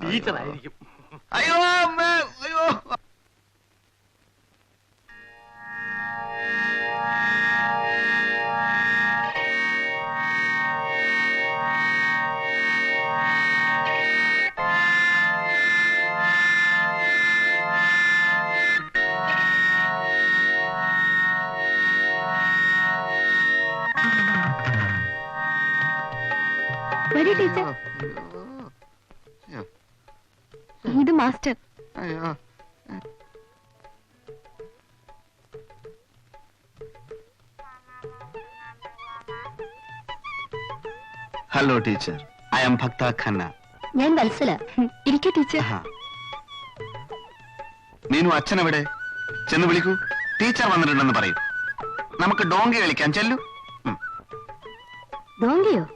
ടീച്ചറായിരിക്കും. അയ്യോ അമ്മേ, അയ്യോ. ടീച്ചർ, ഇത് മാസ്റ്റർ. അയ്യോ. ഹലോ ടീച്ചർ, ഐ ആം ഭക്ത ഖന്ന. ഞാൻ വത്സല. ഇരിക്കൂ ടീച്ചർ. മീനു, അച്ഛനെവിടെ? ചെന്ന് വിളിക്കൂ. ടീച്ചർ വന്നിട്ടുണ്ടെന്ന് പറയൂ. നമുക്ക് ഡോങ്കി കളിക്കാൻ ചെല്ലു. ഡോങ്കിയോ?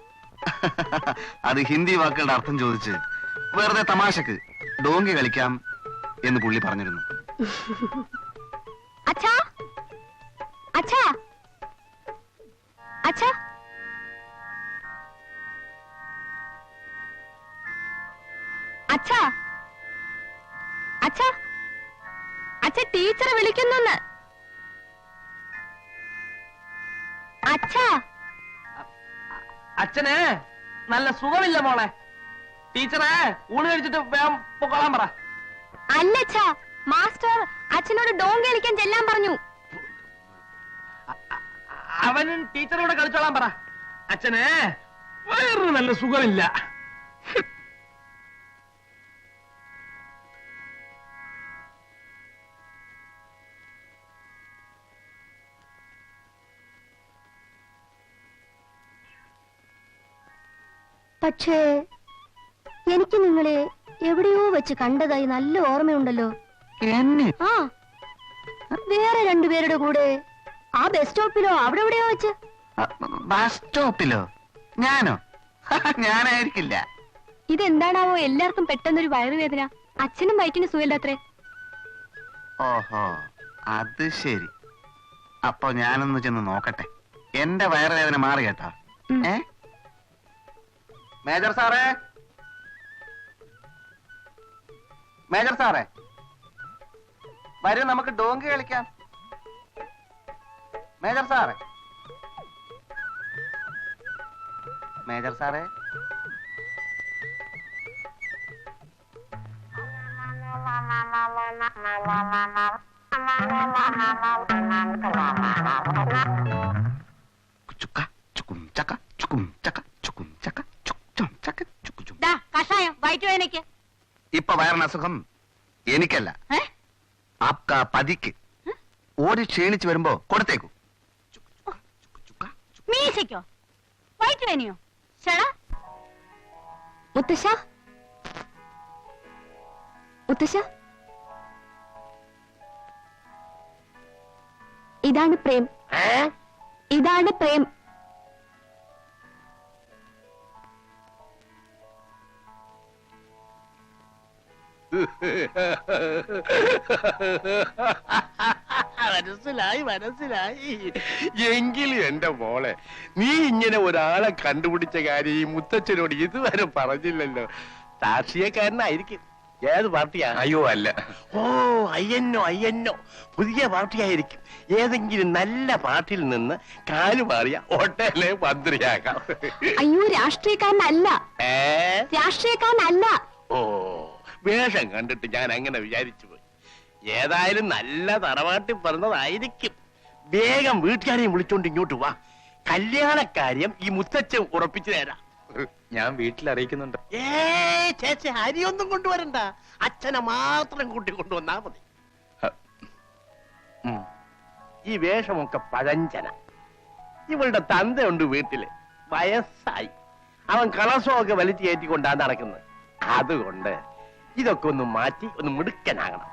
അത് ഹിന്ദി വാക്കുകളുടെ അർത്ഥം ചോദിച്ച് വെറുതെ തമാശക്ക് ഡോങ്കി കളിക്കാം എന്ന് പുള്ളി പറഞ്ഞിരുന്നു. അച്ഛാ, അച്ഛാ, അച്ഛാ, അച്ഛാ, അച്ഛാ, അച്ഛ ടീച്ചറെ വിളിക്കുന്നു. അച്ഛാ, അച്ഛന് നല്ല സുഖമില്ല മോളെ. ടീച്ചറെ ഊണ് കഴിച്ചിട്ട് വേഗം പൊക്കോളാൻ പറ. അല്ലച്ഛാ, മാസ്റ്റർ അച്ഛനോട് ഡോങ്കി കളിക്കാൻ ചെല്ലാൻ പറഞ്ഞു. അവനും ടീച്ചറോട് കളിച്ചോളാൻ പറ. അച്ഛന് വേറൊരു നല്ല സുഖമില്ല. പക്ഷേ എനിക്ക് നിങ്ങളെ എവിടെയോ വെച്ച് കണ്ടതായി നല്ല ഓർമ്മയുണ്ടല്ലോ. ആ, വേറെ രണ്ടുപേരുടെ കൂടെ ആ ബസ് സ്റ്റോപ്പിലോ അവിടെ എവിടെയോ വെച്ച്. ബസ് സ്റ്റോപ്പിലോ? ഞാനോ? ഞാനായിരിക്കില്ല. ഇതെന്താണാവോ എല്ലാവർക്കും പെട്ടെന്നൊരു വയറുവേദന? അച്ഛനും വയറ്റിന് സുഖമില്ലാത്രേ. ഓഹോ, അത് ശരി. അപ്പൊ ഞാനൊന്ന് ചെന്ന് നോക്കട്ടെ. എന്റെ വയറുവേദന മാറി കേട്ടോ. മേജർ സാറേ, മേജർ സാറേ, വരൂ നമുക്ക് ഡോങ്കി കളിക്കാം. മേജർ സാറേ, മേജർ സാറേ, കഷായം വയറ്റുവേദനയ്ക്ക്. ഇപ്പൊ വയറിന് അസുഖം എനിക്കല്ല, ആപ്കാ പതിക്ക്. ഓടി ക്ഷീണിച്ചു വരുമ്പോ കൊടുത്തേക്കൂ. മീശയ്ക്കോ? വയറ്റുവേദനയോ? മുത്തശ്ശ, മുത്തശ്ശ, ഇതാണ് പ്രേം. ഇതാണ് പ്രേം. മനസ്സിലായി, മനസ്സിലായി. എങ്കിലും എന്റെ മോളെ, നീ ഇങ്ങനെ ഒരാളെ കണ്ടുപിടിച്ച കാര്യം ഈ മുത്തച്ഛനോട് ഇതുവരെ പറഞ്ഞില്ലല്ലോ. രാഷ്ട്രീയക്കാരനായിരിക്കും. ഏത് പാർട്ടിയാ? അയ്യോ അല്ല. ഓ, അയ്യന്നോ അയ്യന്നോ, പുതിയ പാർട്ടിയായിരിക്കും. ഏതെങ്കിലും നല്ല പാർട്ടിയിൽ നിന്ന് കാലുമാറിയ ഒട്ടേലെ മന്ത്രിയാകാം. അയ്യോ, രാഷ്ട്രീയക്കാരനല്ല. രാഷ്ട്രീയക്കാരനല്ല. ഓ, വേഷം കണ്ടിട്ട് ഞാൻ അങ്ങനെ വിചാരിച്ചു പോയി. ഏതായാലും നല്ല തറവാട്ടിൽ പറഞ്ഞതായിരിക്കും. വേഗം വീട്ടുകാരെയും വിളിച്ചോണ്ട് ഇങ്ങോട്ട് വാ. കല്യാണക്കാര്യം ഈ മുത്തച്ഛൻ ഉറപ്പിച്ചു തരാം. ഞാൻ വീട്ടിൽ അറിയിക്കുന്നുണ്ട്. ചേച്ചി, അരിയൊന്നും കൊണ്ടുവരണ്ട, അച്ഛനെ മാത്രം കൂട്ടിക്കൊണ്ടുവന്നാ മതി. ഈ വേഷമൊക്കെ പഴഞ്ചന. ഇവളുടെ തന്തയുണ്ട് വീട്ടില്, വയസ്സായി. അവൻ കളസമൊക്കെ വലിച്ചു കയറ്റിക്കൊണ്ടാണ് നടക്കുന്നത്. അതുകൊണ്ട് ഇതൊക്കെ ഒന്ന് മാറ്റി ഒന്ന് മിടുക്കനാകണം.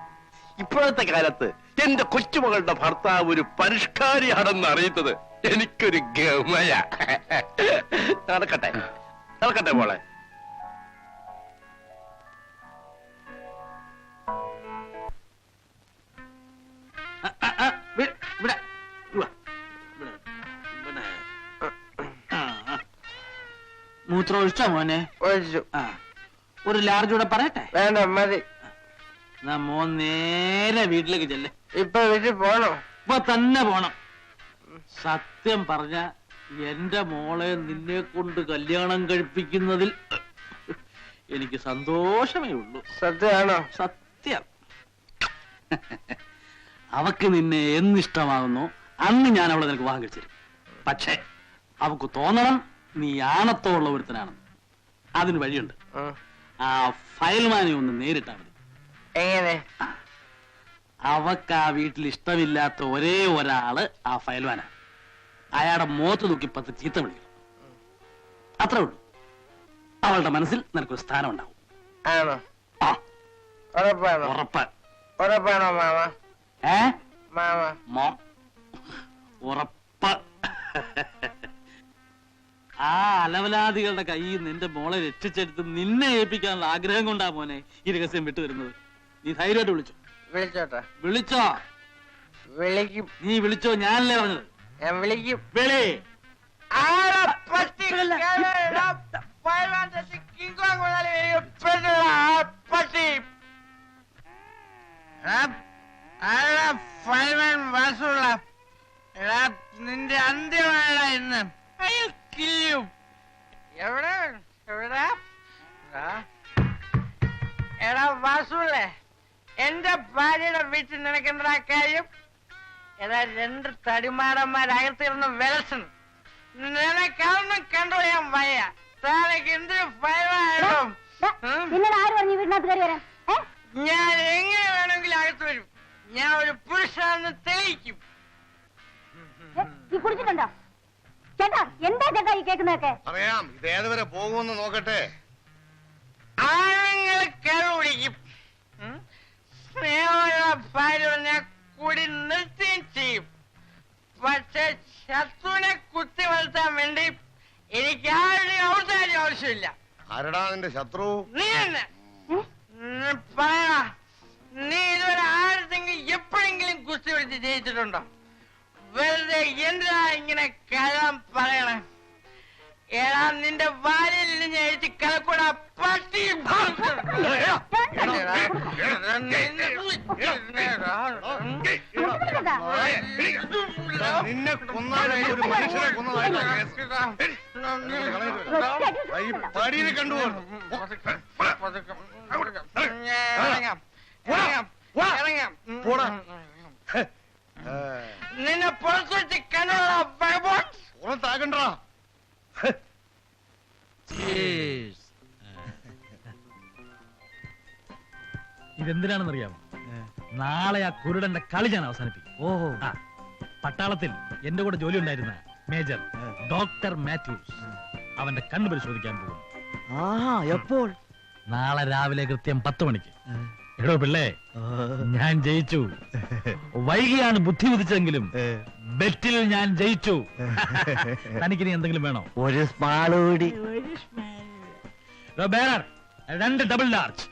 ഇപ്പോഴത്തെ കാലത്ത് എന്റെ കൊച്ചുമകളുടെ ഭർത്താവ് ഒരു പരിഷ്കാരിയാണെന്ന് അറിയുന്നത് എനിക്കൊരു ഗമയ. നടക്കട്ടെ, നടക്കട്ടെ മോളെ. മൂത്രം ഒഴിച്ചോ മോനെ? ഒഴിച്ചു. ഒരു ലാർജ് കൂടെ പറയട്ടെ? വേണ്ട മതി. എന്നാ മോൻ നേരെ വീട്ടിലേക്ക് ചെല്ലേ. ഇപ്പൊ വീട്ടിൽ പോണോ? ഇപ്പൊ തന്നെ പോണം. സത്യം പറഞ്ഞ എന്റെ മോളെ നിന്നെ കൊണ്ട് കല്യാണം കഴിപ്പിക്കുന്നതിൽ എനിക്ക് സന്തോഷമേ ഉള്ളൂ. സത്യമാണോ? സത്യം. അവക്ക് നിന്നെ എന്നിഷ്ടമാകുന്നു അന്ന് ഞാൻ അവളെ നിനക്ക് വിവാഹം കഴിച്ചിരും. പക്ഷേ അവക്ക് തോന്നണം നീ ആണത്തോള്ള ഒരുത്തനാണെന്ന്. അതിന് വഴിയുണ്ട്. ആ ഫയൽമാനെ ഒന്ന് നേരിട്ടാ മതി. എങ്ങനെ? അവക്ക് ആ വീട്ടിൽ ഇഷ്ടമില്ലാത്ത ഒരേ ഒരാള് ആ ഫയൽമാനാണ്. അയാളുടെ മുഖത്ത് നോക്കി 10 ചീത്ത വിളിക്കണം. അത്രേ ഉള്ളൂ. അവളുടെ മനസ്സിൽ നിനക്കൊരു സ്ഥാനം ഉണ്ടാവും. ആണോ? ആ, ഉറപ്പാണോ? ഉറപ്പ്. ഉറപ്പാണോ മാമ? മാമ മോം ഉറപ്പ്. ആ അലവലാദികളുടെ കയ്യിൽ നിന്റെ മോളെ രക്ഷിച്ചെടുത്ത് നിന്നെ ഏൽപ്പിക്കാനുള്ള ആഗ്രഹം കൊണ്ടാ മോനെ ഈ രഹസ്യം വിട്ടുവരുന്നത്. നീ ധൈര്യമായിട്ട് വിളിച്ചോ. വിളിച്ചോട്ടെ? വിളിച്ചോ. വിളിക്കും. നീ വിളിച്ചോ, ഞാനല്ലേ പറഞ്ഞത്. ഞാൻ വിളിക്കും. വിളി. നിന്റെ അന്ത്യമാണ് ഇന്ന്. എവിടെ എവിടെ എടാ വാസുള്ളേ, എന്റെ ഭാര്യയുടെ വീട്ടിൽ നിനക്ക് എന്താ കാര്യം? എടാ 2 തടിമാടന്മാരകത്തിരുന്ന് വിലസൻ. നിനക്കൊന്നും കണ്ടുപോയാൻ വയ്യ. താനക്ക് എന്തൊരു ഭയമായിരുന്നു. ഞാൻ എങ്ങനെ വേണമെങ്കിലും അകത്ത് വരും. ഞാൻ ഒരു പുരുഷനാണെന്ന് തെളിയിക്കും. കുടിച്ചിട്ടുണ്ടോ ചേട്ടാ? എന്താ ചേട്ടാ ഈ കേൾക്കുന്നതൊക്കെ? അറിയാം, ഇത് ഏതുവരെ പോകുമെന്ന് നോക്കട്ടെ. ആണുങ്ങൾ കരുപിടിക്കും. സ്നേഹമുള്ള ഭാര്യ ഞാൻ കൂടി നിർത്തുകയും ചെയ്യും. പക്ഷെ ശത്രുവിനെ കുത്തി വളർത്താൻ വേണ്ടി എനിക്ക് ആരുടെയും ഔദാര്യം ആവശ്യമില്ല. ആരടാ നിന്റെ ശത്രു? നീ തന്നെ പറയണ. നീ ഇതുവരെ ആരുടെങ്കിലും എപ്പോഴെങ്കിലും കുസ്തി പിടിച്ച് ജയിച്ചിട്ടുണ്ടോ? വെറുതെ എന്തിനാ ഇങ്ങനെ കലം പറയണേ? ഏടാ നിന്റെ വാലിൽ നിന്ന് എഴുതി കലക്കൂടാ പട്ടി. നിന്നെ കൊന്നാലും ഒരു മനുഷ്യനെ കൊന്നതായിട്ടാ കേസ്. തടിയെ കണ്ടുപോകും. നിന്നെ പുറത്തു വെച്ച് കണ്ണുള്ള പുറത്താകണ്ടാ. ഇതെന്തിനാണെന്നറിയാമോ? നാളെ ആ കുരുടന്റെ കളി ഞാൻ അവസാനിപ്പിക്കും. ഓഹോ. പട്ടാളത്തിൽ എന്റെ കൂടെ ജോലി ഉണ്ടായിരുന്ന മേജർ ഡോക്ടർ മാത്യൂസ് അവന്റെ കണ്ണ് പരിശോധിക്കാൻ പോകും. എപ്പോൾ? നാളെ രാവിലെ കൃത്യം 10 മണിക്ക്. എടോ പിള്ളേ, ഞാൻ ജയിച്ചു. വൈകിയാണ് ബുദ്ധി ഉദിച്ചെങ്കിലും ബെറ്റിൽ ഞാൻ ജയിച്ചു. തനിക്കിനി എന്തെങ്കിലും വേണോ? ഒരു സ്മാൾ കൂടി. 2 ഡബിൾ ലാർജ്.